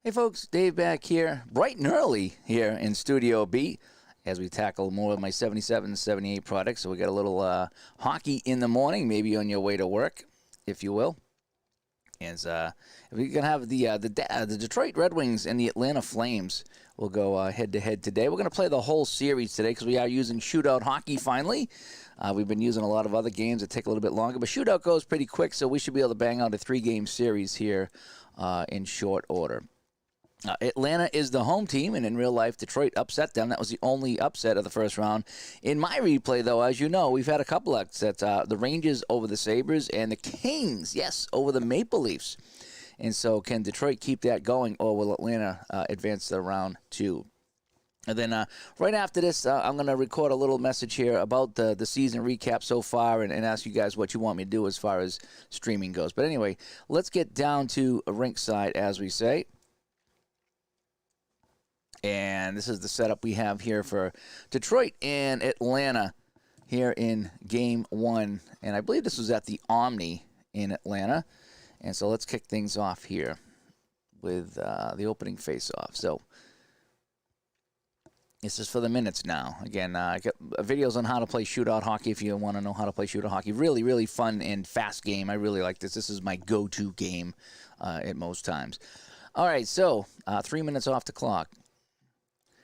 Hey folks, Dave back here, bright and early here in Studio B as we tackle more of my 77 and 78 products. So we got a little hockey in the morning, maybe on your way to work, if you will. And we're going to have the Detroit Red Wings and the Atlanta Flames will go head-to-head today. We're going to play the whole series today because we are using shootout hockey finally. We've been using a lot of other games that take a little bit longer, but shootout goes pretty quick, so we should be able to bang out a 3-game series here in short order. Atlanta is the home team, and in real life, Detroit upset them. That was the only upset of the first round. In my replay, though, as you know, we've had a couple upsets. The Rangers over the Sabres and the Kings, yes, over the Maple Leafs. And so can Detroit keep that going, or will Atlanta advance to round 2? And then right after this, I'm going to record a little message here about the season recap so far and ask you guys what you want me to do as far as streaming goes. But anyway, let's get down to rinkside, as we say. And this is the setup we have here for Detroit and Atlanta here in Game 1. And I believe this was at the Omni in Atlanta. And so let's kick things off here with the opening face-off. So this is for the minutes now. Again, I got videos on how to play shootout hockey if you want to know how to play shootout hockey. Really, really fun and fast game. I really like this. This is my go-to game at most times. All right, so 3 minutes off the clock.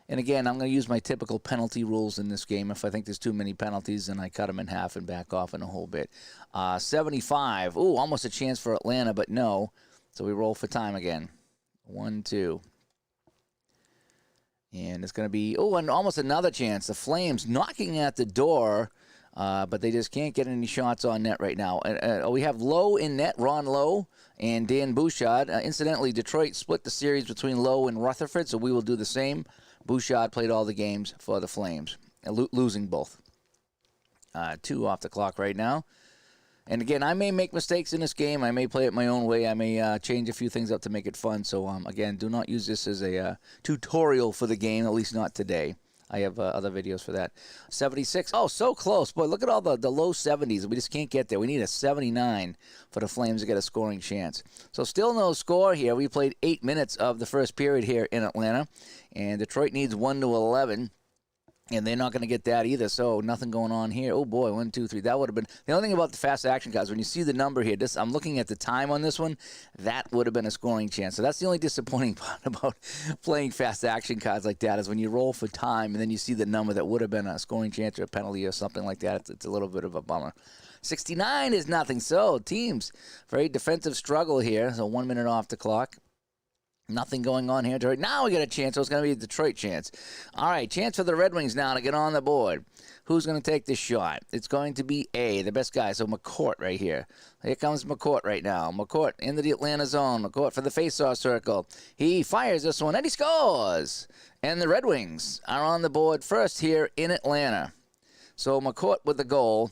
And again, I'm going to use my typical penalty rules in this game. If I think there's too many penalties, then I cut them in half and back off in a whole bit. 75. Ooh, almost a chance for Atlanta, but no. So we roll for time again. 1, 2. And it's going to be, and almost another chance. The Flames knocking at the door, but they just can't get any shots on net right now. We have Lowe in net, Ron Lowe and Dan Bouchard. Incidentally, Detroit split the series between Lowe and Rutherford, so we will do the same. Bouchard played all the games for the Flames, losing both. 2 off the clock right now. And again, I may make mistakes in this game. I may play it my own way. I may change a few things up to make it fun. So, again, do not use this as a tutorial for the game, at least not today. I have other videos for that. 76. Oh, so close. Boy, look at all the low 70s. We just can't get there. We need a 79 for the Flames to get a scoring chance. So still no score here. We played 8 minutes of the first period here in Atlanta. And Detroit needs 1-11. And they're not going to get that either, so nothing going on here. Oh, boy, 1, 2, 3. That would have been – the only thing about the fast action cards, when you see the number here, I'm looking at the time on this one, that would have been a scoring chance. So that's the only disappointing part about playing fast action cards like that is when you roll for time and then you see the number that would have been a scoring chance or a penalty or something like that. It's a little bit of a bummer. 69 is nothing. So teams, very defensive struggle here. So 1 minute off the clock. Nothing going on here. Now we got a chance, so it's going to be a Detroit chance. All right, chance for the Red Wings now to get on the board. Who's going to take this shot? It's going to be the best guy, so McCourt right here. Here comes McCourt right now. McCourt into the Atlanta zone. McCourt for the face-off circle. He fires this one, and he scores. And the Red Wings are on the board first here in Atlanta. So McCourt with the goal.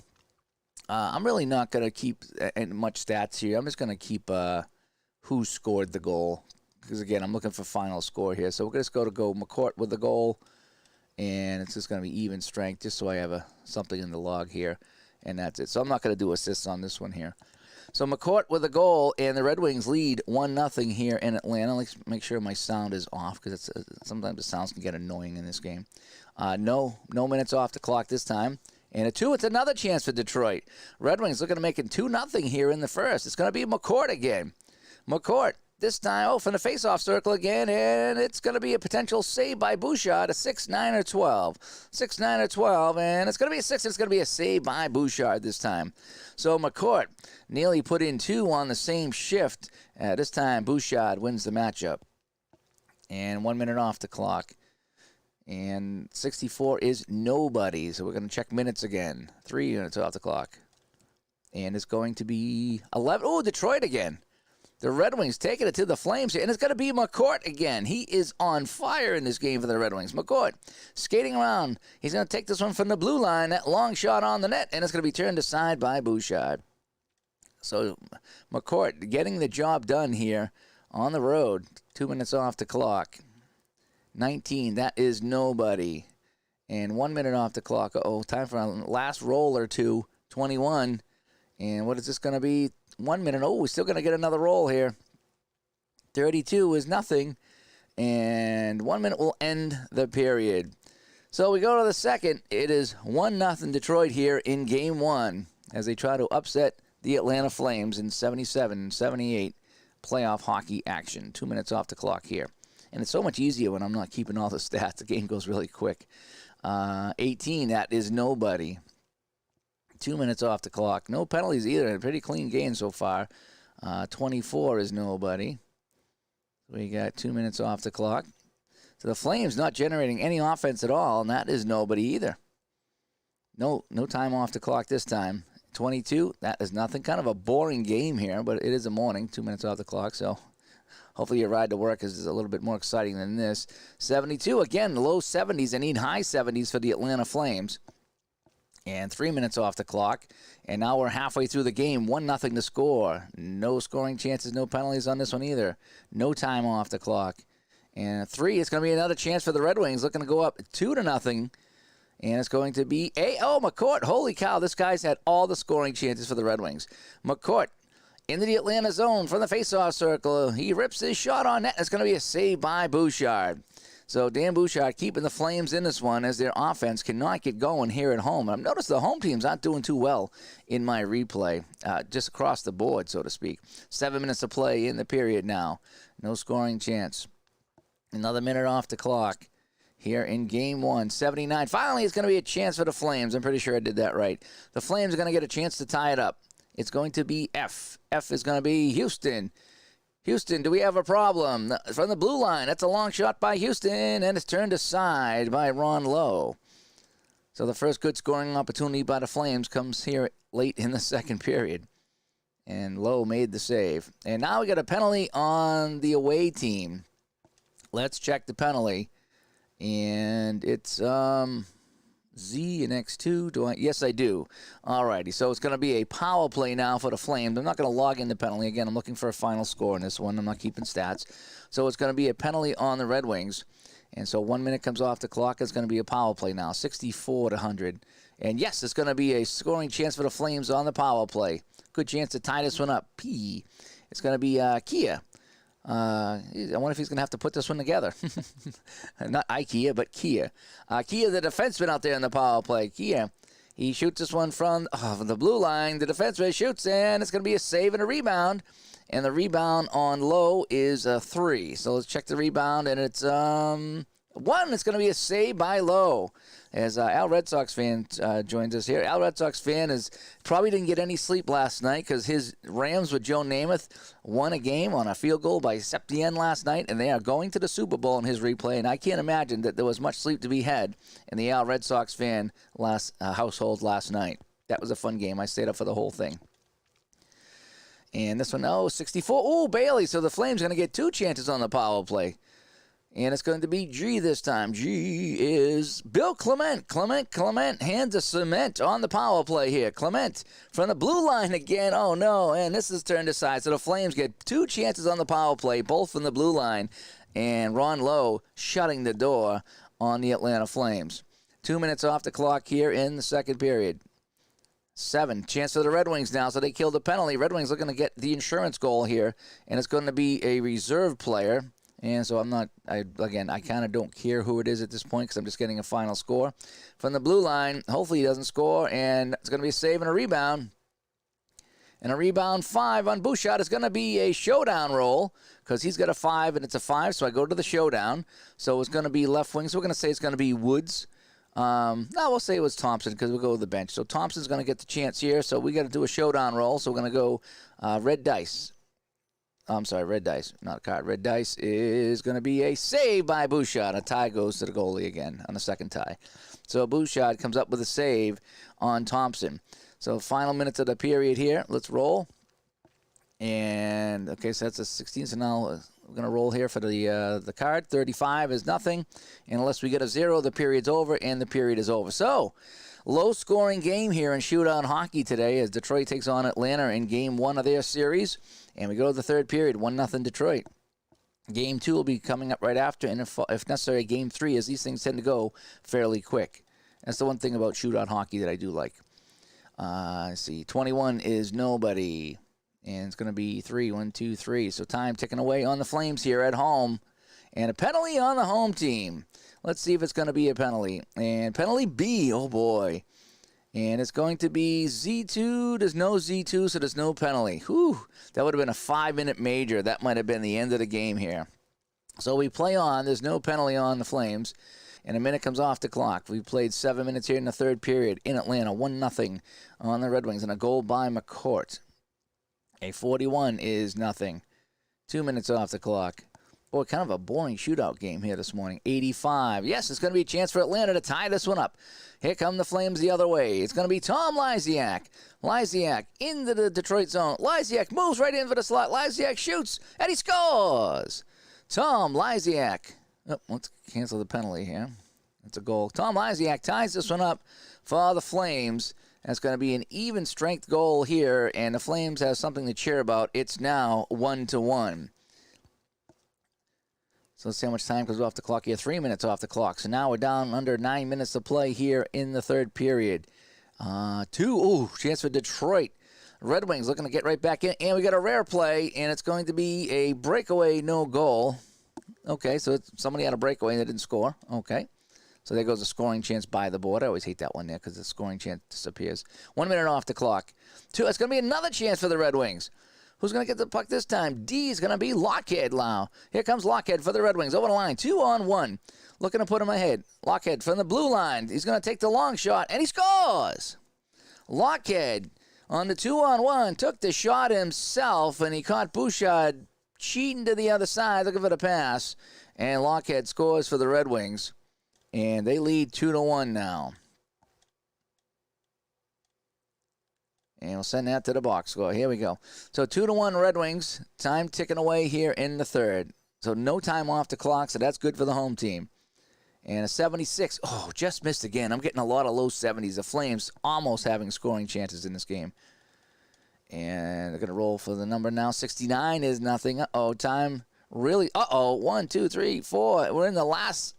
I'm really not going to keep much stats here. I'm just going to keep who scored the goal. Because, again, I'm looking for final score here. So we're going to go McCourt with the goal. And it's just going to be even strength, just so I have something in the log here. And that's it. So I'm not going to do assists on this one here. So McCourt with a goal, and the Red Wings lead 1-0 here in Atlanta. Let's make sure my sound is off, because sometimes the sounds can get annoying in this game. No minutes off the clock this time. And a 2, it's another chance for Detroit. Red Wings looking to make it 2-0 here in the first. It's going to be McCourt again. McCourt. This time, from the face-off circle again, and it's going to be a potential save by Bouchard, a 6-9 or 12. 6-9 or 12, and it's going to be a 6. It's going to be a save by Bouchard this time. So McCourt nearly put in 2 on the same shift. This time, Bouchard wins the matchup. And 1 minute off the clock. And 64 is nobody, so we're going to check minutes again. 3 minutes off the clock. And it's going to be 11. Oh, Detroit again. The Red Wings taking it to the Flames here, and it's going to be McCourt again. He is on fire in this game for the Red Wings. McCourt skating around. He's going to take this one from the blue line, that long shot on the net, and it's going to be turned aside by Bouchard. So McCourt getting the job done here on the road. 2 minutes off the clock. 19, that is nobody. And 1 minute off the clock. Time for a last roll or two. 21. And what is this going to be? 1 minute. We're still going to get another roll here. 32 is nothing. and 1 minute will end the period. So we go to the second. It is 1-0 Detroit here in Game 1 as they try to upset the Atlanta Flames in 77-78 playoff hockey action. 2 minutes off the clock here. And it's so much easier when I'm not keeping all the stats. The game goes really quick. 18, that is nobody. 2 minutes off the clock. No penalties either. A pretty clean game so far. 24 is nobody. We got 2 minutes off the clock. So the Flames not generating any offense at all, and that is nobody either. No time off the clock this time. 22, that is nothing. Kind of a boring game here, but it is a morning. 2 minutes off the clock, so hopefully your ride to work is a little bit more exciting than this. 72, again, low 70s. I need high 70s for the Atlanta Flames. And 3 minutes off the clock. And now we're halfway through the game. 1-0 to score. No scoring chances, no penalties on this one either. No time off the clock. And 3, it's going to be another chance for the Red Wings. Looking to go up 2-0. And it's going to be McCourt. Holy cow, this guy's had all the scoring chances for the Red Wings. McCourt into the Atlanta zone from the faceoff circle. He rips his shot on net. It's going to be a save by Bouchard. So Dan Bouchard keeping the Flames in this one as their offense cannot get going here at home. And I've noticed the home teams aren't doing too well in my replay, just across the board, so to speak. 7 minutes to play in the period now. No scoring chance. Another minute off the clock here in Game 1. 79. Finally, it's going to be a chance for the Flames. I'm pretty sure I did that right. The Flames are going to get a chance to tie it up. It's going to be F. F is going to be Houston. Houston, do we have a problem? From the blue line, that's a long shot by Houston, and it's turned aside by Ron Lowe. So the first good scoring opportunity by the Flames comes here late in the second period. And Lowe made the save. And now we got a penalty on the away team. Let's check the penalty. And it's Z and X2. Yes, I do. All righty. So it's going to be a power play now for the Flames. I'm not going to log in the penalty. Again, I'm looking for a final score in this one. I'm not keeping stats. So it's going to be a penalty on the Red Wings. And so 1 minute comes off the clock. It's going to be a power play now, 64-100. And yes, it's going to be a scoring chance for the Flames on the power play. Good chance to tie this one up. P. It's going to be Kia. I wonder if he's going to have to put this one together. Not IKEA, but Kia. Kia, the defenseman out there in the power play. Kia, he shoots this one from the blue line. The defenseman shoots, and it's going to be a save and a rebound. And the rebound on Lowe is a 3. So let's check the rebound, and it's 1. It's going to be a save by Lowe. As Al Red Sox fan joins us here. Al Red Sox fan probably didn't get any sleep last night because his Rams with Joe Namath won a game on a field goal by Septien last night, and they are going to the Super Bowl in his replay. And I can't imagine that there was much sleep to be had in the Al Red Sox fan household last night. That was a fun game. I stayed up for the whole thing. And this one, 64. Oh, Bailey. So the Flames are going to get 2 chances on the power play. And it's going to be G this time. G is Bill Clement. Clement hands a cement on the power play here. Clement from the blue line again. Oh, no. And this is turned aside. So the Flames get 2 chances on the power play, both from the blue line. And Ron Lowe shutting the door on the Atlanta Flames. 2 minutes off the clock here in the second period. 7. Chance for the Red Wings now, so they killed the penalty. Red Wings looking to get the insurance goal here. And it's going to be a reserve player. And so I kind of don't care who it is at this point because I'm just getting a final score. From the blue line, hopefully he doesn't score, and it's going to be a save and a rebound. And a rebound 5 on Bouchard is going to be a showdown roll because he's got a 5 and it's a 5, so I go to the showdown. So it's going to be left wing, so we're going to say it's going to be Woods. No, we'll say it was Thompson because we'll go with the bench. So Thompson's going to get the chance here, so we got to do a showdown roll. So we're going to go red dice. I'm sorry, red dice, not a card. Red dice is going to be a save by Bouchard. A tie goes to the goalie again on the second tie. So Bouchard comes up with a save on Thompson. So final minutes of the period here. Let's roll. And, okay, so that's a 16. So now we're going to roll here for the card. 35 is nothing. And unless we get a 0, the period's over, and the period is over. So low-scoring game here in shootout hockey today as Detroit takes on Atlanta in Game 1 of their series. And we go to the third period, 1-0 Detroit. Game 2 will be coming up right after, and if necessary, Game 3, as these things tend to go fairly quick. That's the one thing about shootout hockey that I do like. Let's see, 21 is nobody. And it's going to be 3, 1, 2, 3. So time ticking away on the Flames here at home. And a penalty on the home team. Let's see if it's going to be a penalty. And penalty B, oh boy. And it's going to be Z2. There's no Z2, so there's no penalty. Whew, that would have been a 5-minute major. That might have been the end of the game here. So we play on. There's no penalty on the Flames. And a minute comes off the clock. We've played 7 minutes here in the third period in Atlanta. 1-0 on the Red Wings. And a goal by McCourt. A 41 is nothing. 2 minutes off the clock. Boy, kind of a boring shootout game here this morning. 85. Yes, it's going to be a chance for Atlanta to tie this one up. Here come the Flames the other way. It's going to be Tom Lysiak. Lysiak into the Detroit zone. Lysiak moves right in for the slot. Lysiak shoots, and he scores. Tom Lysiak. Oh, let's cancel the penalty here. That's a goal. Tom Lysiak ties this one up for the Flames. That's going to be an even strength goal here, and the Flames have something to cheer about. It's now 1-1. So let's see how much time comes off the clock here. 3 minutes off the clock. So now we're down under 9 minutes to play here in the third period. Chance for Detroit. Red Wings looking to get right back in. And we got a rare play, and it's going to be a breakaway, no goal. Okay, so somebody had a breakaway and they didn't score. Okay. So there goes a scoring chance by the board. I always hate that one there because the scoring chance disappears. 1 minute off the clock. It's going to be another chance for the Red Wings. Who's going to get the puck this time? D is going to be Lockhead now. Here comes Lockhead for the Red Wings. Over the line. 2-on-1. Looking to put him ahead. Lockhead from the blue line. He's going to take the long shot, and he scores. Lockhead on the 2-on-1 took the shot himself, and he caught Bouchard cheating to the other side, looking for the pass. And Lockhead scores for the Red Wings. And they lead 2-1 now. And we'll send that to the box score. Here we go. So 2-1 Red Wings. Time ticking away here in the third. So no time off the clock, so that's good for the home team. And a 76. Oh, just missed again. I'm getting a lot of low 70s. The Flames almost having scoring chances in this game. And they're going to roll for the number now. 69 is nothing. Uh-oh, time really. Uh-oh, 1, 2, 3, 4. We're in the last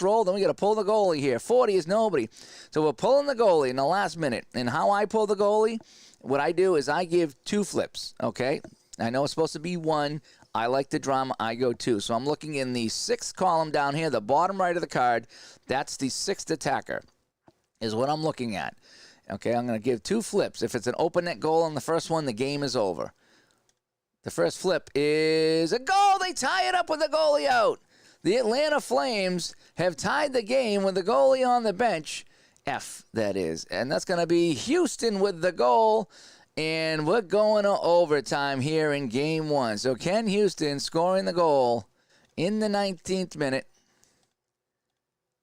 roll, then we got to pull the goalie here. 40 is nobody. So we're pulling the goalie in the last minute. And how I pull the goalie, what I do is I give 2 flips, okay? I know it's supposed to be 1. I like the drama. I go 2. So I'm looking in the 6th column down here, the bottom right of the card. That's the 6th attacker is what I'm looking at. Okay, I'm going to give 2 flips. If it's an open net goal on the first one, the game is over. The first flip is a goal. They tie it up with the goalie out. The Atlanta Flames have tied the game with the goalie on the bench. F, that is. And that's going to be Houston with the goal. And we're going to overtime here in Game 1. So Ken Houston scoring the goal in the 19th minute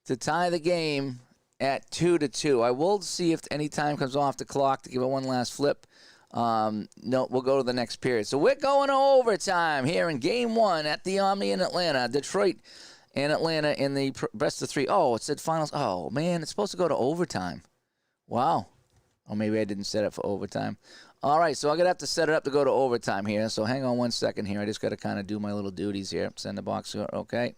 to tie the game at 2-2. I will see if any time comes off the clock to give it one last flip. No, we'll go to the next period. So we're going to overtime here in Game 1 at the Omni in Atlanta. Detroit and Atlanta in the best of 3. Oh, it said finals. Oh, man, it's supposed to go to overtime. Wow. Or maybe I didn't set it for overtime. All right, so I'm going to have to set it up to go to overtime here. So hang on one second here. I just got to kind of do my little duties here. Send the box. Okay.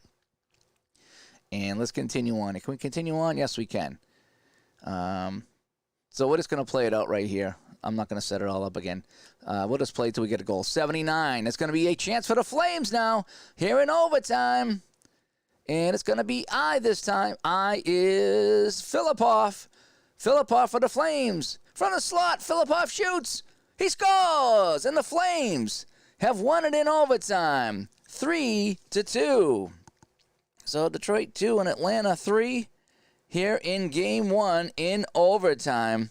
And let's continue on. Can we continue on? Yes, we can. So we're just going to play it out right here. I'm not going to set it all up again. We'll just play till we get a goal. 79. It's going to be a chance for the Flames now here in overtime. And it's going to be I this time. I is Filippov. Filippov for the Flames. From the slot, Filippov shoots. He scores. And the Flames have won it in overtime. 3-2. So Detroit 2 and Atlanta 3 here in Game 1 in overtime.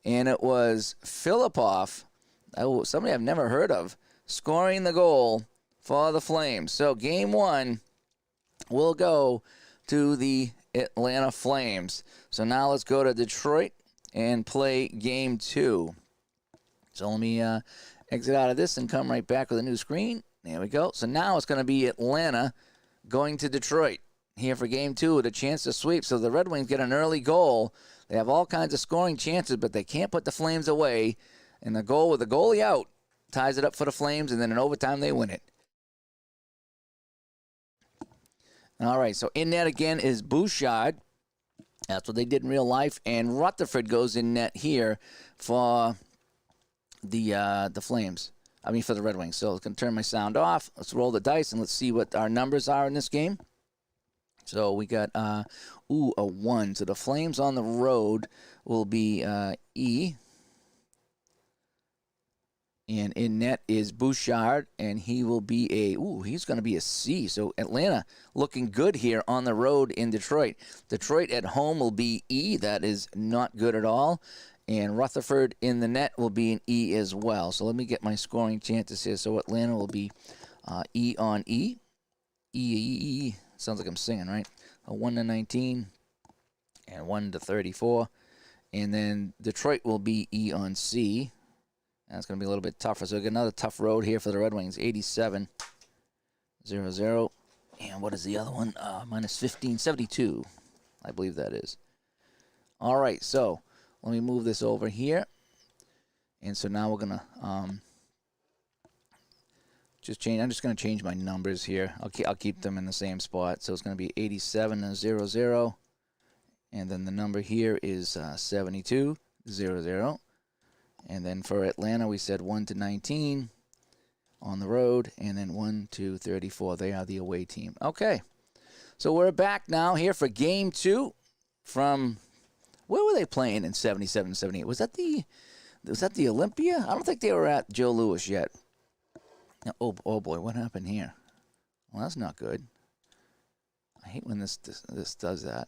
And it was Filippov, somebody I've never heard of, scoring the goal for the Flames. So Game 1 will go to the Atlanta Flames. So now let's go to Detroit and play Game 2. So let me exit out of this and come right back with a new screen. There we go. So now it's going to be Atlanta going to Detroit here for Game 2 with a chance to sweep. So the Red Wings get an early goal. They have all kinds of scoring chances, but they can't put the Flames away. And the goal with the goalie out ties it up for the Flames, and then in overtime they win it. All right, so in net again is Bouchard. That's what they did in real life. And Rutherford goes in net here for the Flames. For the Red Wings. So I'm going to turn my sound off. Let's roll the dice and let's see what our numbers are in this game. So we got, a 1. So the Flames on the road will be E. And in net is Bouchard, and he will be he's going to be a C. So Atlanta looking good here on the road in Detroit. Detroit at home will be E. That is not good at all. And Rutherford in the net will be an E as well. So let me get my scoring chances here. So Atlanta will be E on E. E. Sounds like I'm singing, right? A 1-19 and 1-34. And then Detroit will be E on C. That's going to be a little bit tougher. So we get another tough road here for the Red Wings. 87-0-0. And what is the other one? Minus 15, 72. I believe that is. All right, so let me move this over here. And so now we're going to just change. I'm just going to change my numbers here. I'll keep them in the same spot. So it's going to be 87-0-0. And then the number here is 72-0-0. And then for Atlanta, we said 1-19 on the road, and then 1-34. They are the away team. Okay, so we're back now here for Game 2 from, where were they playing in 77-78? Was that the Olympia? I don't think they were at Joe Louis yet. Oh boy, what happened here? Well, that's not good. I hate when this does that.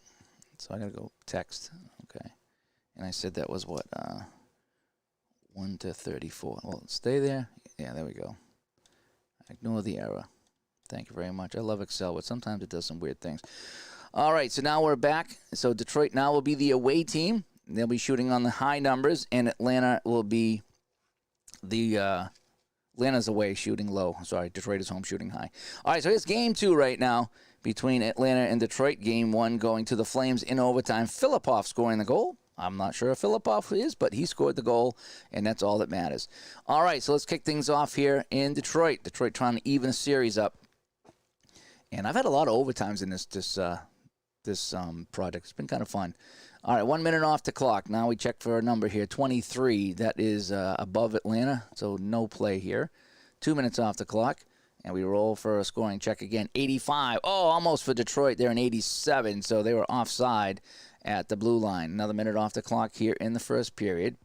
So I got to go text. Okay, and I said that was what? 1-34. Well, stay there. Yeah, there we go. Ignore the error. Thank you very much. I love Excel, but sometimes it does some weird things. All right, so now we're back. So Detroit now will be the away team. They'll be shooting on the high numbers, and Atlanta will be Atlanta's away shooting low. Sorry, Detroit is home shooting high. All right, so here's Game 2 right now between Atlanta and Detroit. Game 1 going to the Flames in overtime. Filipov scoring the goal. I'm not sure if Filipov is, but he scored the goal, and that's all that matters. All right, so let's kick things off here in Detroit. Detroit trying to even the series up. And I've had a lot of overtimes in this project. It's been kind of fun. All right, 1 minute off the clock. Now we check for a number here, 23. That is above Atlanta, so no play here. 2 minutes off the clock, and we roll for a scoring check again. 85. Oh, almost for Detroit. They're in 87, so they were offside at the blue line. Another minute off the clock here in the first period.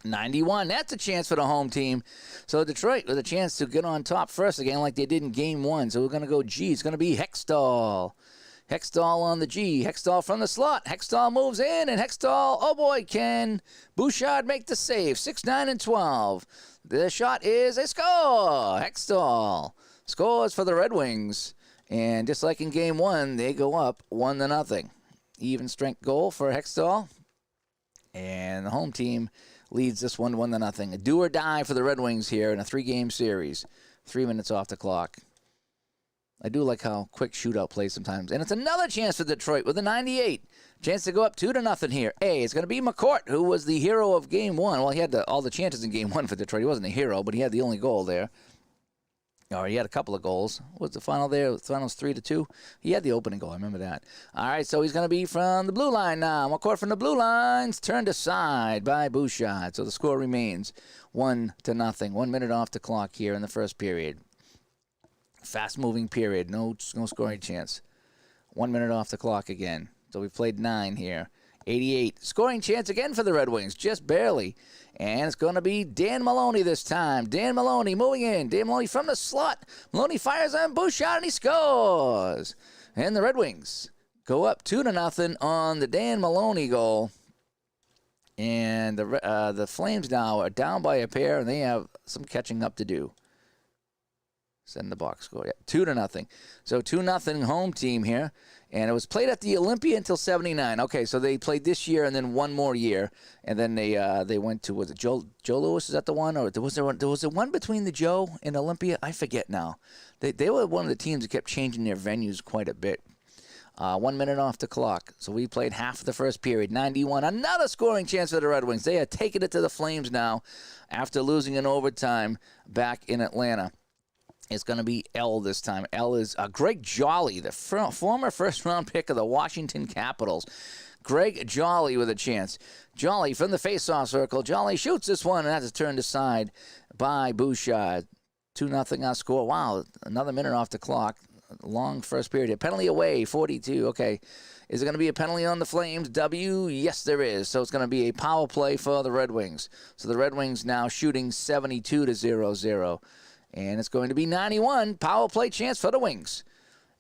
91. That's a chance for the home team. So Detroit with a chance to get on top first again like they did in Game 1. So we're going to go G. It's going to be Hextall. Hextall on the G. Hextall from the slot. Hextall moves in, and Hextall, oh boy, can Bouchard make the save. 6-9-12. The shot is a score. Hextall scores for the Red Wings. And just like in Game 1, they go up 1-0. Even strength goal for Hextall. And the home team leads this one 1-0. A do or die for the Red Wings here in a 3-game series. 3 minutes off the clock. I do like how quick shootout plays sometimes. And it's another chance for Detroit with a 98. Chance to go up 2-0 here. It's going to be McCourt, who was the hero of Game 1. Well, he had all the chances in Game 1 for Detroit. He wasn't a hero, but he had the only goal there. Or he had a couple of goals. What's the final there? The final's 3-2. He had the opening goal. I remember that. All right, so he's going to be from the blue line now. McCourt from the blue lines. Turned aside by Bouchard. So the score remains 1-0. 1 minute off the clock here in the first period. Fast-moving period. No scoring chance. 1 minute off the clock again. So we've played 9 here. 88. Scoring chance again for the Red Wings. Just barely. And it's going to be Dan Maloney this time. Dan Maloney moving in. Dan Maloney from the slot. Maloney fires on Bouchard, and he scores. And the Red Wings go up 2-0 on the Dan Maloney goal. And the Flames now are down by a pair, and they have some catching up to do. Send the box score. Yeah, 2-0. So 2-0 home team here. And it was played at the Olympia until 79. Okay, so they played this year and then one more year. And then they went to, was it Joe Louis? Is that the one? Or was there one between the Joe and Olympia? I forget now. They were one of the teams that kept changing their venues quite a bit. 1 minute off the clock. So we played half of the first period. 91. Another scoring chance for the Red Wings. They are taking it to the Flames now after losing in overtime back in Atlanta. It's going to be L this time. L is Greg Jolly, the former first-round pick of the Washington Capitals. Greg Jolly with a chance. Jolly from the face-off circle. Jolly shoots this one, and that's turned aside by Bouchard. 2-0 our score. Wow, another minute off the clock. Long first period. Penalty away, 42. Okay. Is it going to be a penalty on the Flames? W? Yes, there is. So it's going to be a power play for the Red Wings. So the Red Wings now shooting 72-0-0. And it's going to be 91. Power play chance for the Wings.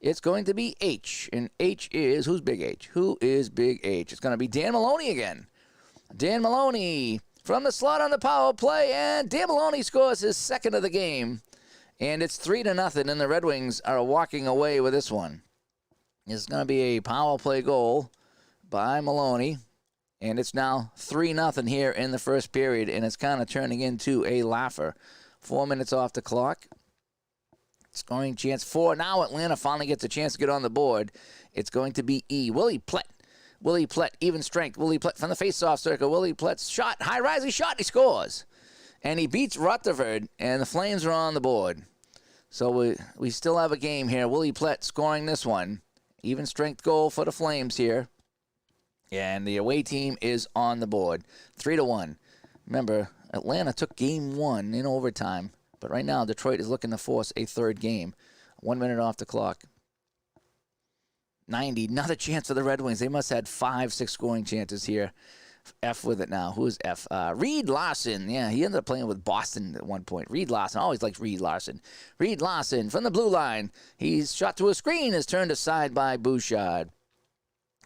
It's going to be H. And H is, who's Big H? Who is Big H? It's going to be Dan Maloney again. Dan Maloney from the slot on the power play. And Dan Maloney scores his second of the game. And it's 3-0. And the Red Wings are walking away with this one. It's going to be a power play goal by Maloney. And it's now 3-0 here in the first period. And it's kind of turning into a laugher. 4 minutes off the clock. Scoring chance 4. Now Atlanta finally gets a chance to get on the board. It's going to be E. Willie Plett. Willie Plett, even strength. Willie Plett from the face-off circle. Willie Plett's shot. High-rising shot. He scores. And he beats Rutherford. And the Flames are on the board. So we still have a game here. Willie Plett scoring this one. Even strength goal for the Flames here. And the away team is on the board. 3-1. Remember, Atlanta took game 1 in overtime. But right now, Detroit is looking to force a third game. 1 minute off the clock. 90. Another chance for the Red Wings. They must have had 5-6 scoring chances here. F with it now. Who is F? Reed Larson. Yeah, he ended up playing with Boston at one point. Reed Larson. I always liked Reed Larson. Reed Larson from the blue line. He's shot to a screen. Is turned aside by Bouchard.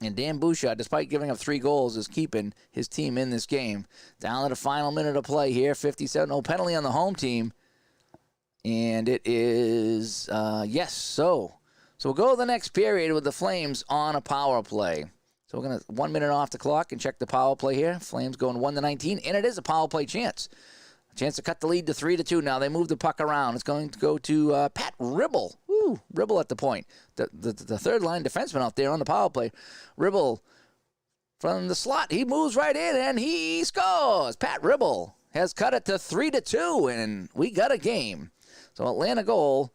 And Dan Bouchard, despite giving up 3 goals, is keeping his team in this game. Down to the final minute of play here. 57. No penalty on the home team. And it is, yes, so we'll go to the next period with the Flames on a power play. So we're going to 1 minute off the clock and check the power play here. Flames going 1-19, and it is a power play chance. A chance to cut the lead to 3-2. Now they move the puck around. It's going to go to Pat Ribble. Woo, Ribble at the point. The third line defenseman out there on the power play. Ribble from the slot. He moves right in, and he scores. Pat Ribble has cut it to 3-2, and we got a game. So Atlanta goal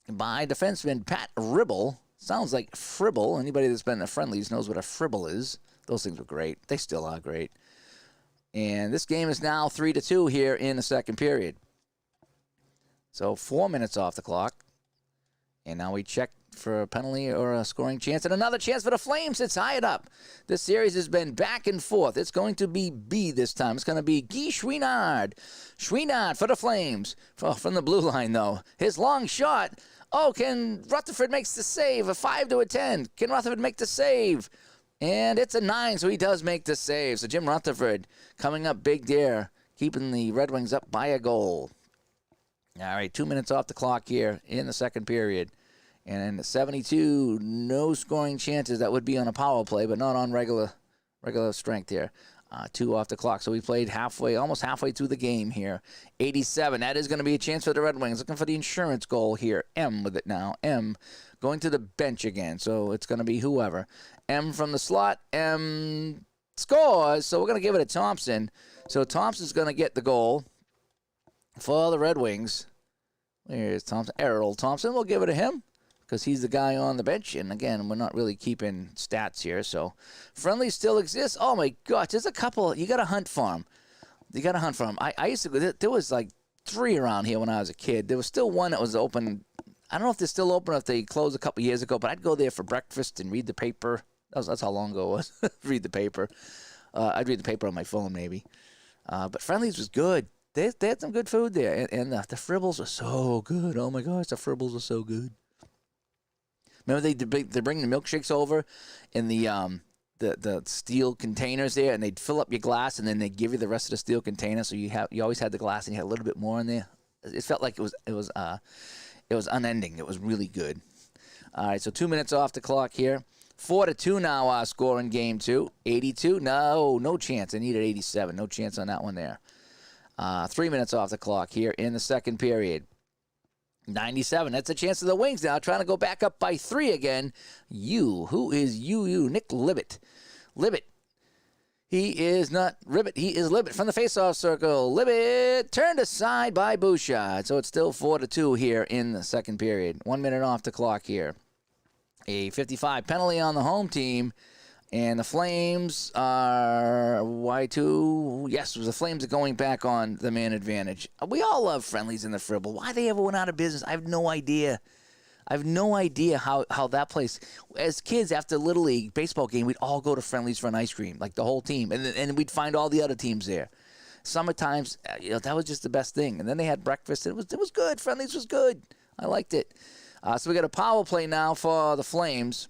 by defenseman Pat Ribble. Sounds like fribble. Anybody that's been in the friendlies knows what a fribble is. Those things were great. They still are great. And this game is now 3-2 here in the second period. So 4 minutes off the clock. And now we check for a penalty or a scoring chance. And another chance for the Flames. It's high it up. This series has been back and forth. It's going to be B this time. It's going to be Guy Chouinard. Chouinard for the Flames. From the blue line, though. His long shot. Oh, can Rutherford makes the save? A 5-10. Can Rutherford make the save? And it's a 9, so he does make the save. So Jim Rutherford coming up big there, keeping the Red Wings up by a goal. All right, 2 minutes off the clock here in the second period. And 72, no scoring chances. That would be on a power play, but not on regular strength here. 2 off the clock. So we played almost halfway through the game here. 87. That is going to be a chance for the Red Wings. Looking for the insurance goal here. M with it now. M going to the bench again. So it's going to be whoever. M from the slot. M scores. So we're going to give it to Thompson. So Thompson's going to get the goal for the Red Wings. Here's Thompson. Errol Thompson. We'll give it to him, because he's the guy on the bench. And, again, we're not really keeping stats here. So, friendly still exists. Oh, my gosh. There's a couple. You got to hunt for them. You got to hunt for them. I used to, there was like 3 around here when I was a kid. There was still one that was open. I don't know if they're still open or if they closed a couple years ago, but I'd go there for breakfast and read the paper. That's how long ago it was. Read the paper. I'd read the paper on my phone maybe. But Friendly's was good. They had some good food there. And the fribbles were so good. Oh, my gosh. The fribbles were so good. Remember they bring the milkshakes over in the steel containers there, and they'd fill up your glass, and then they'd give you the rest of the steel container. So you always had the glass, and you had a little bit more in there. It felt like it was unending. It was really good. All right, so 2 minutes off the clock here. 4-2 now. Our score in game 2. 82. No chance. I needed 87. No chance on that one there. 3 minutes off the clock here in the second period. 97. That's a chance of the Wings now, trying to go back up by 3 again. Who is you? Nick Libet. He is not Ribbit. He is Libet from the faceoff circle. Libet turned aside by Bouchard. So it's still 4-2 here in the second period. 1 minute off the clock here. A 55 penalty on the home team. And the Flames are Y2. Yes, the Flames are going back on the man advantage. We all love friendlies in the Fribble. Why they ever went out of business, I have no idea. I have no idea how that plays. As kids, after Little League baseball game, we'd all go to friendlies for an ice cream, like the whole team. And we'd find all the other teams there. Summertimes, that was just the best thing. And then they had breakfast. And it was good. Friendlies was good. I liked it. So we got a power play now for the Flames.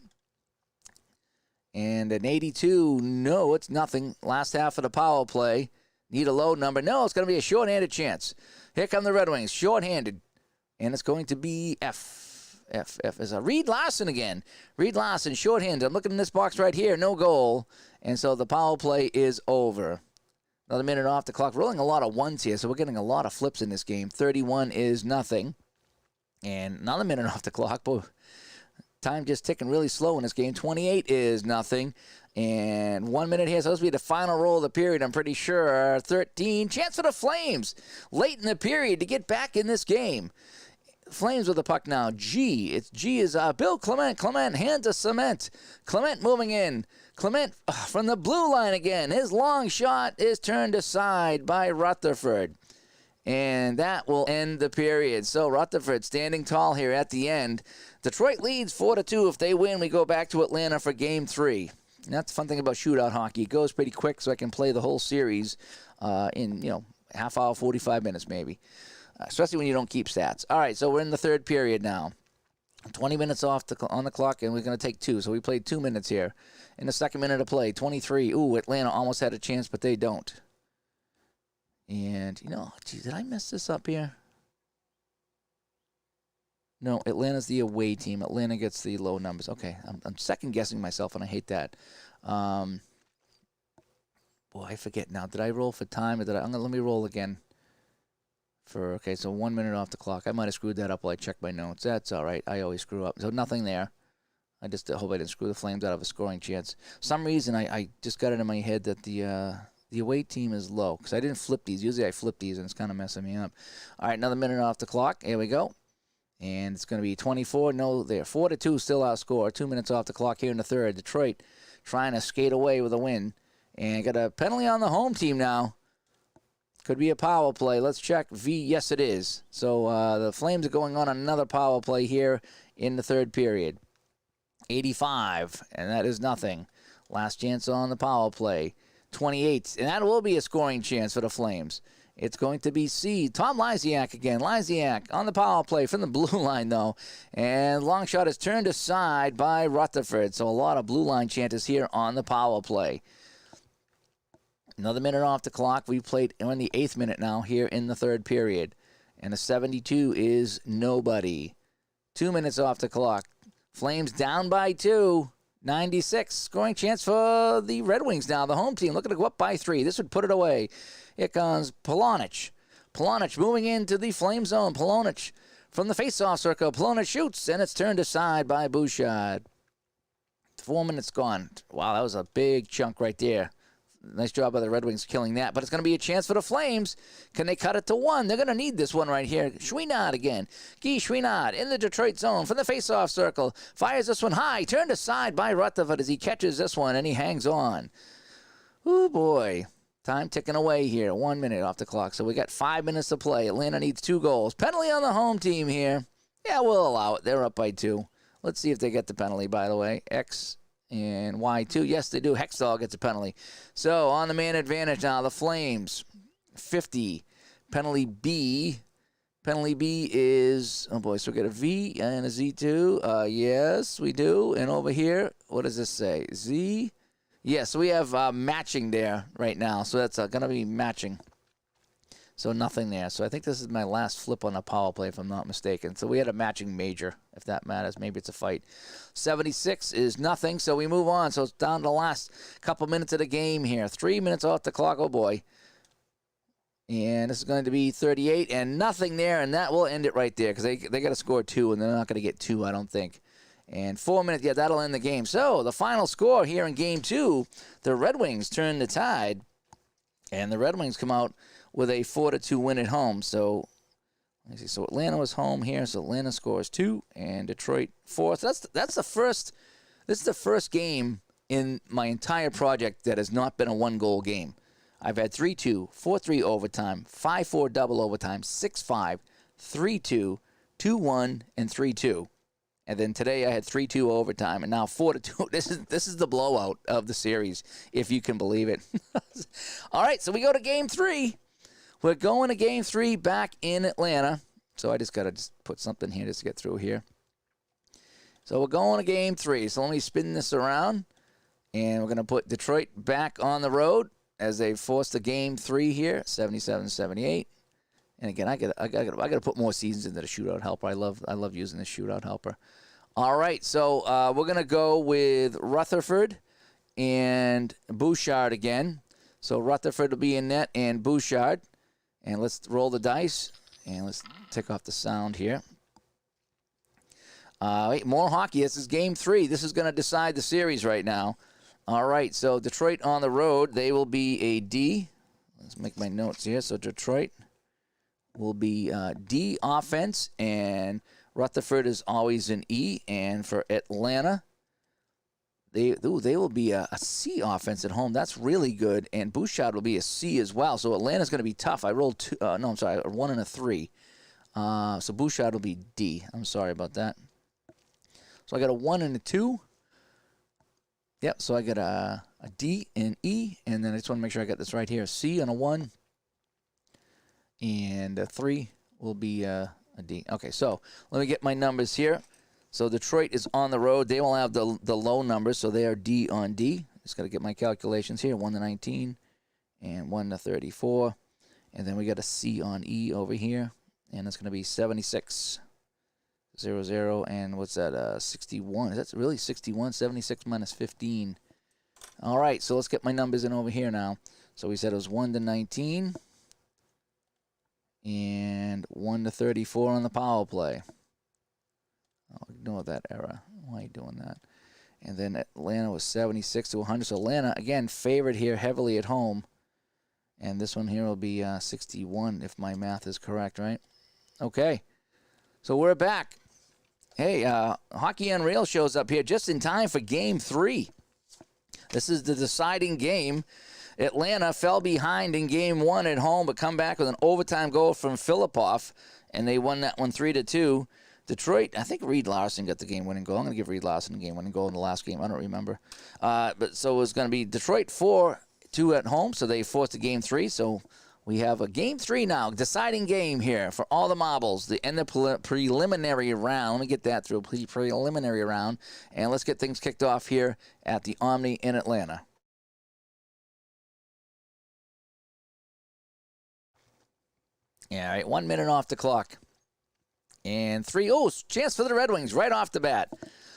And an 82, no, it's nothing. Last half of the power play. Need a low number. No, it's going to be a shorthanded chance. Here come the Red Wings, shorthanded. And it's going to be F is a Reed Larson again. Reed Larson, shorthanded. I'm looking in this box right here, no goal. And so the power play is over. Another minute off the clock. Rolling a lot of ones here, so we're getting a lot of flips in this game. 31 is nothing. And another minute off the clock. But time just ticking really slow in this game. 28 is nothing. And 1 minute here. Supposed to be the final roll of the period, I'm pretty sure. 13. Chance for the Flames late in the period to get back in this game. Flames with the puck now. G is Bill Clement. Clement hand to Cement. Clement moving in. Clement from the blue line again. His long shot is turned aside by Rutherford. And that will end the period. So Rutherford standing tall here at the end. Detroit leads 4-2. If they win, we go back to Atlanta for Game 3. And that's the fun thing about shootout hockey. It goes pretty quick, so I can play the whole series in half hour, 45 minutes maybe. Especially when you don't keep stats. All right, so we're in the third period now. 20 minutes off on the clock, and we're going to take 2. So we played 2 minutes here. In the second minute of play, 23. Ooh, Atlanta almost had a chance, but they don't. And, geez, did I mess this up here? No, Atlanta's the away team. Atlanta gets the low numbers. Okay, I'm second-guessing myself, and I hate that. Boy, I forget now. Did I roll for time, or let me roll again. So 1 minute off the clock. I might have screwed that up while I checked my notes. That's all right. I always screw up. So nothing there. I just hope I didn't screw the Flames out of a scoring chance. Some reason I just got it in my head that the away team is low because I didn't flip these. Usually I flip these and it's kind of messing me up. All right, another minute off the clock. Here we go. And it's going to be 24. No, there. 4-2 still outscore. 2 minutes off the clock here in the third. Detroit trying to skate away with a win. And got a penalty on the home team now. Could be a power play. Let's check. Yes, it is. So the Flames are going on another power play here in the third period. 85, and that is nothing. Last chance on the power play. 28, and that will be a scoring chance for the Flames. It's going to be C. Tom Lysiak again. Lysiak on the power play from the blue line, though. And long shot is turned aside by Rutherford. So a lot of blue line chances here on the power play. Another minute off the clock. We played in the 8th minute now here in the third period. And a 72 is nobody. 2 minutes off the clock. Flames down by 2. 96. Scoring chance for the Red Wings now. The home team looking to go up by 3. This would put it away. Here comes Polonich. Polonich moving into the Flame zone. Polonich from the face-off circle. Polonich shoots, and it's turned aside by Bouchard. 4 minutes gone. Wow, that was a big chunk right there. Nice job by the Red Wings killing that. But it's going to be a chance for the Flames. Can they cut it to 1? They're going to need this one right here. Chouinard again. Guy Chouinard in the Detroit zone from the face-off circle. Fires this one high. Turned aside by Rutherford as he catches this one, and he hangs on. Oh, boy. Time ticking away here. 1 minute off the clock. So we got 5 minutes to play. Atlanta needs 2 goals. Penalty on the home team here. Yeah, we'll allow it. They're up by 2. Let's see if they get the penalty, by the way. X and Y2. Yes, they do. Hextall gets a penalty. So on the man advantage now, the Flames. 50. Penalty B. Penalty B is, oh boy, so we got a V and a Z2. Yes, we do. And over here, what does this say? Z. Yes, we have matching there right now. So that's going to be matching. So nothing there. So I think this is my last flip on a power play, if I'm not mistaken. So we had a matching major, if that matters. Maybe it's a fight. 76 is nothing, so we move on. So it's down to the last couple minutes of the game here. 3 minutes off the clock. Oh, boy. And this is going to be 38, and nothing there, and that will end it right there because they got to score 2, and they're not going to get 2, I don't think. And 4 minutes, yeah, that'll end the game. So the final score here in Game 2, the Red Wings turn the tide, and the Red Wings come out with a 4-2 win at home. So let me see. So Atlanta was home here. So Atlanta scores 2 and Detroit 4. So that's the first. This is the first game in my entire project that has not been a one-goal game. I've had 3-2, 4-3 overtime, 5-4 double overtime, 6-5, 3-2, 2-1, and 3-2. And then today I had 3-2 overtime, and now 4-2. This is the blowout of the series, if you can believe it. All right, so we go to Game 3. We're going to Game 3 back in Atlanta. So I just got to put something here just to get through here. So we're going to Game 3. So let me spin this around, and we're going to put Detroit back on the road as they force the Game 3 here, 77-78. And again, I got to put more seasons into the shootout helper. I love using the shootout helper. All right, so we're gonna go with Rutherford and Bouchard again. So Rutherford will be in net and Bouchard, and let's roll the dice and let's take off the sound here. Wait, more hockey. This is Game 3. This is gonna decide the series right now. All right, so Detroit on the road. They will be a D. Let's make my notes here. So Detroit will be D offense, and Rutherford is always an E. And for Atlanta, they will be a C offense at home. That's really good. And Bouchard will be a C as well. So Atlanta's going to be tough. I rolled two. No, I'm sorry, a 1 and a 3. So Bouchard will be D. I'm sorry about that. So I got a 1 and a 2. Yep. So I got a D and E, and then I just want to make sure I got this right here. A C and a 1. And a 3 will be a D. Okay, so let me get my numbers here. So Detroit is on the road. They will have the low numbers, so they are D on D. Just got to get my calculations here. 1 to 19 and 1 to 34. And then we got a C on E over here. And that's going to be 76, 0, and what's that, 61. Is that really 61? 76 minus 15. All right, so let's get my numbers in over here now. So we said it was 1 to 19. And 1 to 34 on the power play. I'll ignore that error. Why are you doing that? And then Atlanta was 76 to 100. So Atlanta, again, favored here heavily at home. And this one here will be 61 if my math is correct, right? Okay. So we're back. Hey, Hockey Unreal shows up here just in time for Game 3. This is the deciding game. Atlanta fell behind in Game 1 at home, but come back with an overtime goal from Filippov, and they won that one 3-2. Detroit, I think Reed Larson got the game-winning goal. I'm going to give Reed Larson the game-winning goal in the last game. I don't remember. But so it was going to be Detroit 4-2 at home, so they forced a Game 3. So we have a Game 3 now, deciding game here for all the marbles. The end of preliminary round. Let me get that through, preliminary round. And let's get things kicked off here at the Omni in Atlanta. Yeah, all right, 1 minute off the clock. And 3. Oh, chance for the Red Wings right off the bat.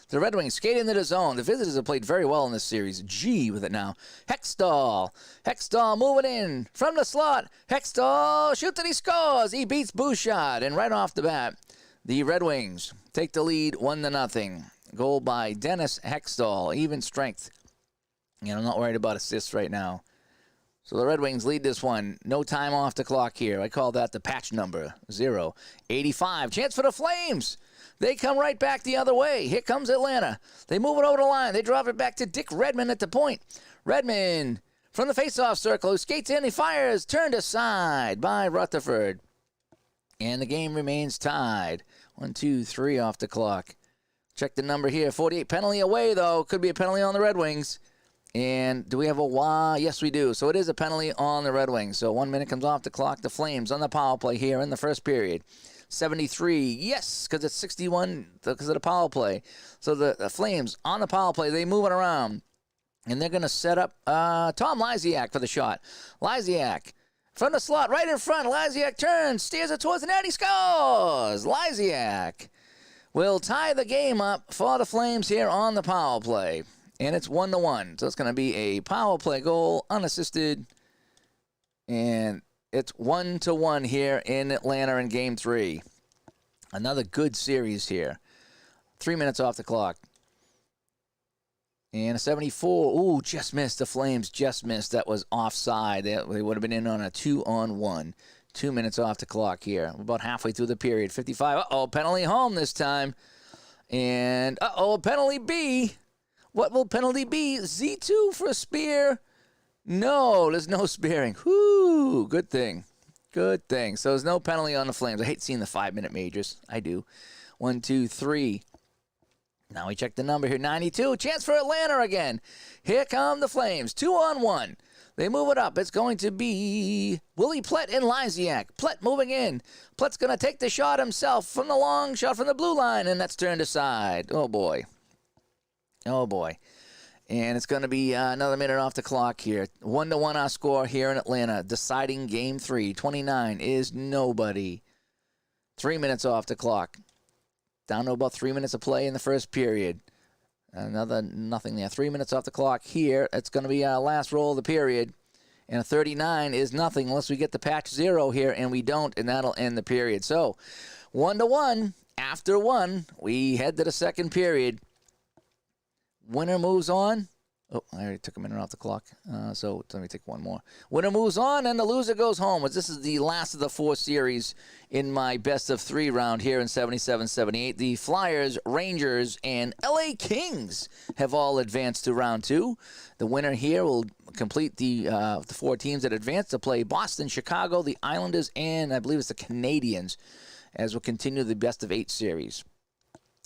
The Red Wings skate into the zone. The visitors have played very well in this series. G with it now. Hextall. Hextall moving in from the slot. Hextall shoots and he scores. He beats Bouchard. And right off the bat, the Red Wings take the lead 1-0. Goal by Dennis Hextall. Even strength. And I'm not worried about assists right now. So the Red Wings lead this one. No time off the clock here. I call that the patch number, 0. 85. Chance for the Flames. They come right back the other way. Here comes Atlanta. They move it over the line. They drop it back to Dick Redmond at the point. Redmond from the faceoff circle. He skates in. He fires. Turned aside by Rutherford. And the game remains tied. 1, 2, 3 off the clock. Check the number here. 48. Penalty away, though. Could be a penalty on the Red Wings. And do we have a wah? Yes, we do. So it is a penalty on the Red Wings. So 1 minute comes off the clock. The Flames on the power play here in the first period. 73, yes, because it's 61 because of the power play. So the Flames on the power play, they move it around. And they're going to set up Tom Lysiak for the shot. Lysiak from the slot, right in front. Lysiak turns, steers it towards the net. He scores. Lysiak will tie the game up for the Flames here on the power play. And it's 1-1. So it's going to be a power play goal, unassisted. And it's 1-1 here in Atlanta in Game 3. Another good series here. 3 minutes off the clock. And a 74. Ooh, just missed. The Flames just missed. That was offside. They would have been in on a 2-on-1. 2 minutes off the clock here. We're about halfway through the period. 55. Uh-oh, penalty home this time. And uh-oh, penalty B. What will penalty be? Z2 for a spear? No, there's no spearing. Whoo, good thing. Good thing. So there's no penalty on the Flames. I hate seeing the 5-minute majors. I do. 1, 2, 3. Now we check the number here. 92. Chance for Atlanta again. Here come the Flames. 2-on-1. They move it up. It's going to be Willie Plett and Lysiak. Plett moving in. Plett's going to take the shot himself from the long shot from the blue line, and that's turned aside. Oh, boy. Oh, boy. And it's going to be another minute off the clock here. 1-1 our score here in Atlanta. Deciding Game 3. 29 is nobody. 3 minutes off the clock. Down to about 3 minutes of play in the first period. Another nothing there. 3 minutes off the clock here. It's going to be our last roll of the period. And a 39 is nothing unless we get the patch 0 here, and we don't, and that'll end the period. So 1-1. After 1, we head to the second period. Winner moves on. Oh, I already took a minute off the clock, so let me take one more. Winner moves on, and the loser goes home. This is the last of the 4 series in my best-of-3 round here in 77-78. The Flyers, Rangers, and LA Kings have all advanced to round 2. The winner here will complete the 4 teams that advance to play Boston, Chicago, the Islanders, and I believe it's the Canadiens, as we'll continue the best-of-8 series.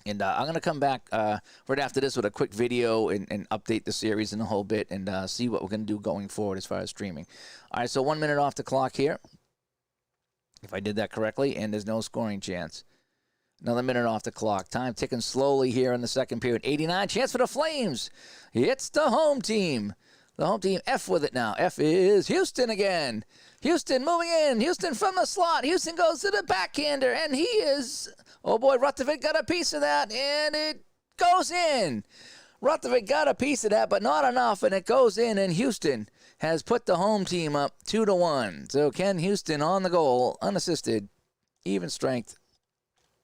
And I'm going to come back right after this with a quick video and update the series in a whole bit and see what we're going to do going forward as far as streaming. All right, so 1 minute off the clock here, if I did that correctly, and there's no scoring chance. Another minute off the clock. Time ticking slowly here in the second period. 89, chance for the Flames. It's the home team. The home team, F with it now. F is Houston again. Houston moving in. Houston from the slot. Houston goes to the backhander, and he is... Oh, boy, Rutherford got a piece of that, and it goes in. Rutherford got a piece of that, but not enough, and it goes in, and Houston has put the home team up 2-1. So Ken Houston on the goal, unassisted, even strength.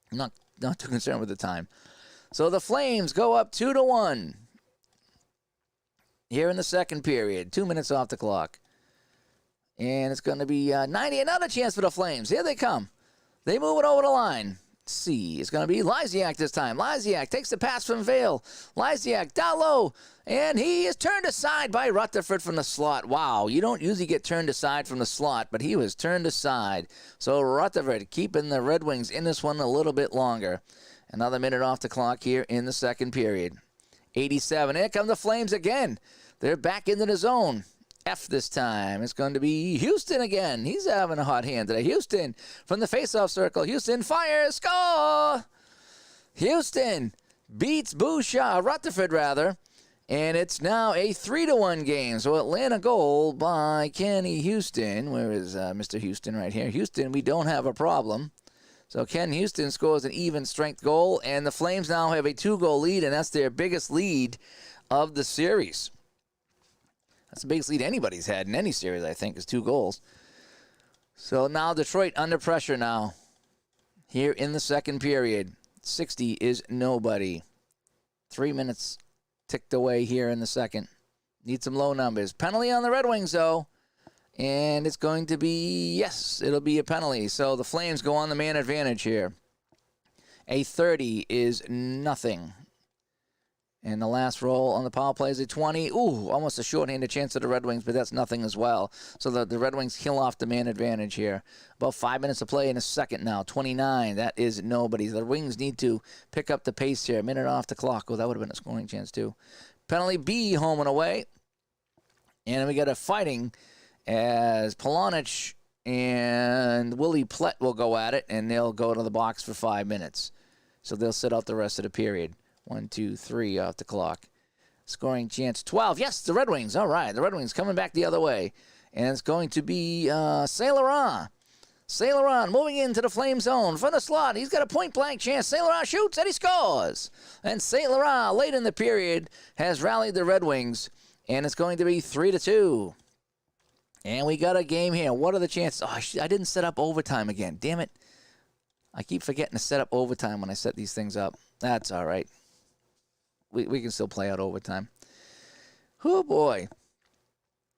Not too concerned with the time. So the Flames go up 2-1 here in the second period. 2 minutes off the clock. And it's going to be 90. Another chance for the Flames. Here they come. They move it over the line. See, it's going to be Lysiak this time. Lysiak takes the pass from Vale. Lysiak down low, and he is turned aside by Rutherford from the slot. Wow, you don't usually get turned aside from the slot, but he was turned aside. So Rutherford keeping the Red Wings in this one a little bit longer. Another minute off the clock here in the second period. 87, here come the Flames again. They're back into the zone. F this time. It's going to be Houston again. He's having a hot hand today. Houston from the faceoff circle. Houston fires. Score! Houston beats Rutherford rather. And it's now a 3-1 game. So Atlanta goal by Kenny Houston. Where is Mr. Houston right here? Houston, we don't have a problem. So Ken Houston scores an even strength goal. And the Flames now have a 2-goal lead. And that's their biggest lead of the series. That's the biggest lead anybody's had in any series, I think, is 2 goals. So now Detroit under pressure now here in the second period. 60 is nobody. 3 minutes ticked away here in the second. Need some low numbers. Penalty on the Red Wings, though. And it's going to be, yes, it'll be a penalty. So the Flames go on the man advantage here. A 30 is nothing. And the last roll on the power play is a 20. Ooh, almost a shorthanded chance of the Red Wings, but that's nothing as well. So the Red Wings kill off the man advantage here. About 5 minutes of play in a second now. 29, that is nobody. The Wings need to pick up the pace here. A minute off the clock. Oh, that would have been a scoring chance too. Penalty B, home and away. And we got a fighting as Polonich and Willie Plett will go at it, and they'll go to the box for 5 minutes. So they'll sit out the rest of the period. 1, 2, 3 off the clock. Scoring chance 12. Yes, the Red Wings. All right, the Red Wings coming back the other way. And it's going to be Saint Laurent. Saint Laurent moving into the Flame zone from the slot. He's got a point-blank chance. Saint Laurent shoots and he scores. And Saint Laurent, late in the period, has rallied the Red Wings. And it's going to be 3-2. And we got a game here. What are the chances? Oh, I didn't set up overtime again. Damn it. I keep forgetting to set up overtime when I set these things up. That's all right. We can still play out overtime. Oh, boy.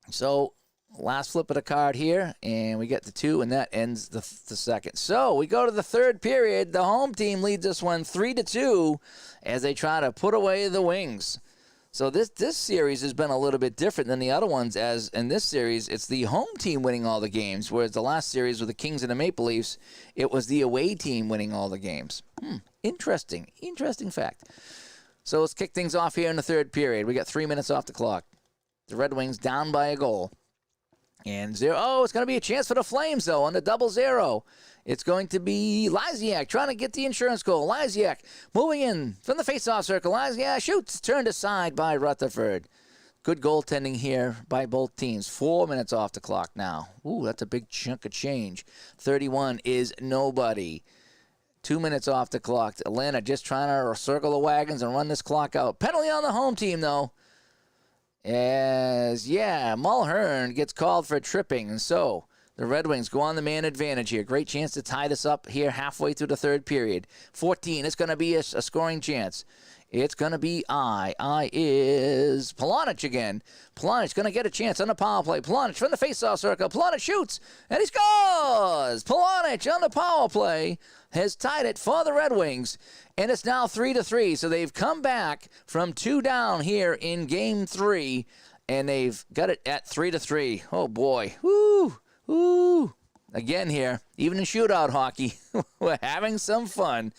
So, last flip of the card here, and we get the 2, and that ends the second. So, we go to the third period. The home team leads this one 3-2 as they try to put away the Wings. So this series has been a little bit different than the other ones, as in this series, it's the home team winning all the games, whereas the last series with the Kings and the Maple Leafs, it was the away team winning all the games. Interesting fact. So let's kick things off here in the third period. We got 3 minutes off the clock. The Red Wings down by a goal. And 0. Oh, it's going to be a chance for the Flames, though, on the 0-0. It's going to be Lysiak trying to get the insurance goal. Lysiak moving in from the face-off circle. Lysiak shoots, turned aside by Rutherford. Good goaltending here by both teams. 4 minutes off the clock now. Ooh, that's a big chunk of change. 31 is nobody. 2 minutes off the clock. Atlanta just trying to circle the wagons and run this clock out. Penalty on the home team, though. Mulhern gets called for tripping, and so the Red Wings go on the man advantage here. Great chance to tie this up here halfway through the third period. 14, it's going to be a scoring chance. It's going to be is Polonich again. Polonich going to get a chance on the power play. Polonich from the faceoff circle. Polonich shoots, and he scores! Polonich on the power play has tied it for the Red Wings, and it's now 3-3. So they've come back from 2 down here in Game 3, and they've got it at 3-3. Oh, boy. Woo! Again here, even in shootout hockey, we're having some fun.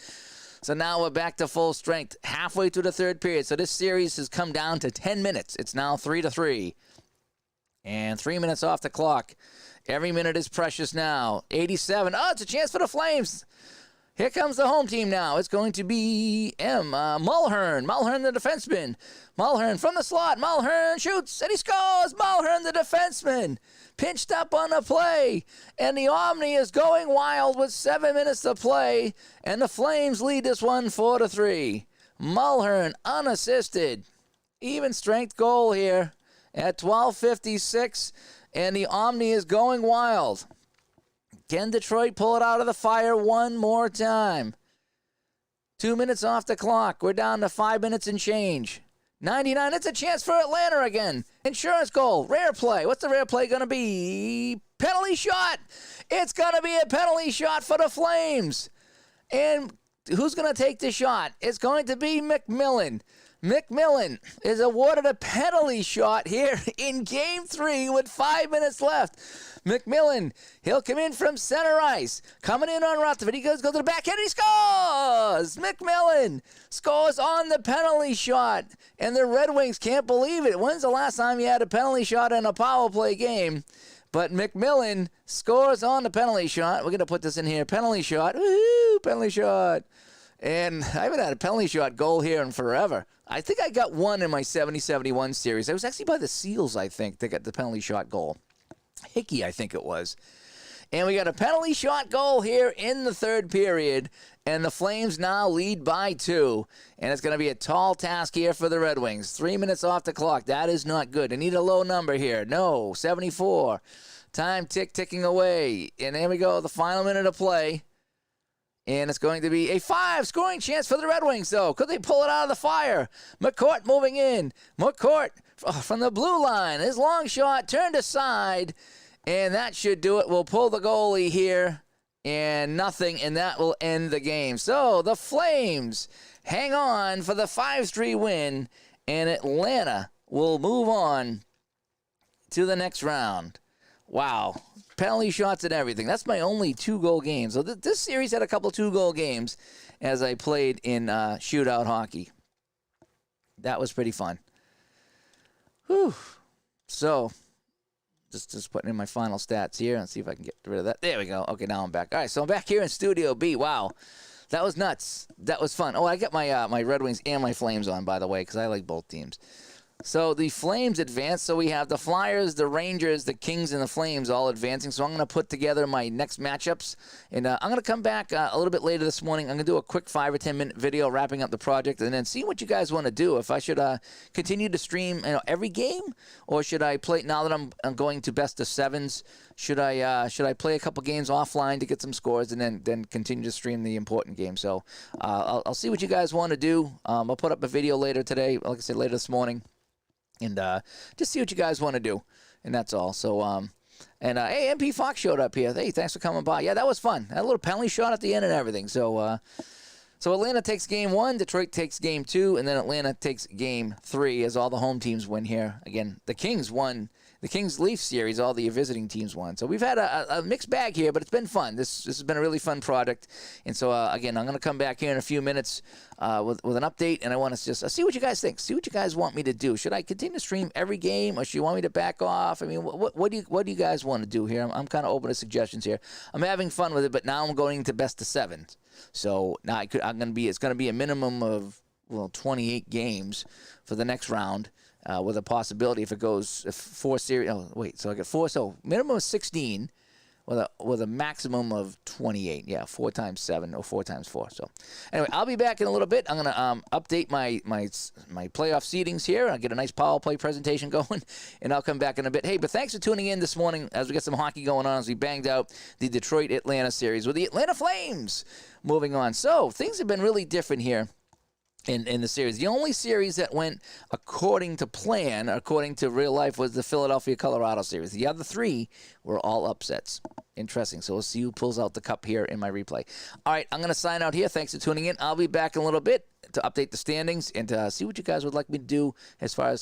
So now we're back to full strength halfway through the third period. So this series has come down to 10 minutes. It's now 3-3. And 3 minutes off the clock. Every minute is precious now. 87. Oh, it's a chance for the Flames. Here comes the home team now. It's going to be Mulhern. Mulhern, the defenseman. Mulhern from the slot. Mulhern shoots, and he scores. Mulhern, the defenseman. Pinched up on the play. And the Omni is going wild with 7 minutes to play. And the Flames lead this one 4-3. Mulhern, unassisted. Even strength goal here at 12:56. And the Omni is going wild. Can Detroit pull it out of the fire one more time? 2 minutes off the clock. We're down to 5 minutes and change. 99, it's a chance for Atlanta again. Insurance goal, rare play. What's the rare play going to be? Penalty shot. It's going to be a penalty shot for the Flames. And who's going to take the shot? It's going to be McMillan. McMillan is awarded a penalty shot here in Game 3 with 5 minutes left. McMillan, he'll come in from center ice. Coming in on Rutherford. He goes to the backhand. He scores! McMillan scores on the penalty shot. And the Red Wings can't believe it. When's the last time you had a penalty shot in a power play game? But McMillan scores on the penalty shot. We're going to put this in here. Penalty shot. Woo-hoo, penalty shot. And I haven't had a penalty shot goal here in forever. I think I got one in my 70-71 series. It was actually by the Seals, I think, that got the penalty shot goal. Hickey, I think it was. And we got a penalty shot goal here in the third period. And the Flames now lead by 2. And it's going to be a tall task here for the Red Wings. 3 minutes off the clock. That is not good. I need a low number here. No, 74. Time ticking away. And there we go, the final minute of play. And it's going to be a 5 scoring chance for the Red Wings, though. Could they pull it out of the fire? McCourt moving in. McCourt from the blue line. His long shot turned aside. And that should do it. We'll pull the goalie here. And nothing. And that will end the game. So the Flames hang on for the 5-3 win. And Atlanta will move on to the next round. Wow. Penalty shots and everything. That's my only 2-goal game. So this series had a couple 2-goal games as I played in shootout hockey. That was pretty fun. Whew. So, just putting in my final stats here and see if I can get rid of that. There we go. Okay, now I'm back. All right, so I'm back here in Studio B. Wow. That was nuts. That was fun. Oh, I got my my Red Wings and my Flames on, by the way, because I like both teams. So the Flames advance. So we have the Flyers, the Rangers, the Kings, and the Flames all advancing. So I'm going to put together my next matchups. And I'm going to come back a little bit later this morning. I'm going to do a quick 5 or 10 minute video wrapping up the project and then see what you guys want to do. If I should continue to stream every game, or should I play, now that I'm going to best of 7s, should I play a couple games offline to get some scores and then continue to stream the important game? So I'll see what you guys want to do. I'll put up a video later today, like I said, later this morning. And just see what you guys want to do. And that's all. So, hey, MP Fox showed up here. Hey, thanks for coming by. Yeah, that was fun. Had a little penalty shot at the end and everything. So So Atlanta takes game 1, Detroit takes game 2, and then Atlanta takes game 3 as all the home teams win here. Again, the Kings won. The Kings-Leafs series, all the visiting teams won. So we've had a mixed bag here, but it's been fun. This has been a really fun product. And so, again, I'm going to come back here in a few minutes with an update, and I want to just see what you guys think. See what you guys want me to do. Should I continue to stream every game, or should you want me to back off? I mean, what do you guys want to do here? I'm kind of open to suggestions here. I'm having fun with it, but now I'm going to best of 7. So now it's going to be a minimum of 28 games for the next round. With a possibility if it goes 4 series. Oh, wait. So I got 4. So minimum of 16 with a maximum of 28. Yeah, 4 times 7 or 4 times 4. So anyway, I'll be back in a little bit. I'm going to update my playoff seedings here. I'll get a nice power play presentation going, and I'll come back in a bit. Hey, but thanks for tuning in this morning as we get some hockey going on as we banged out the Detroit-Atlanta series with the Atlanta Flames moving on. So things have been really different here. In the series. The only series that went according to plan, according to real life, was the Philadelphia-Colorado series. The other 3 were all upsets. Interesting. So we'll see who pulls out the cup here in my replay. All right, I'm going to sign out here. Thanks for tuning in. I'll be back in a little bit to update the standings and to see what you guys would like me to do as far as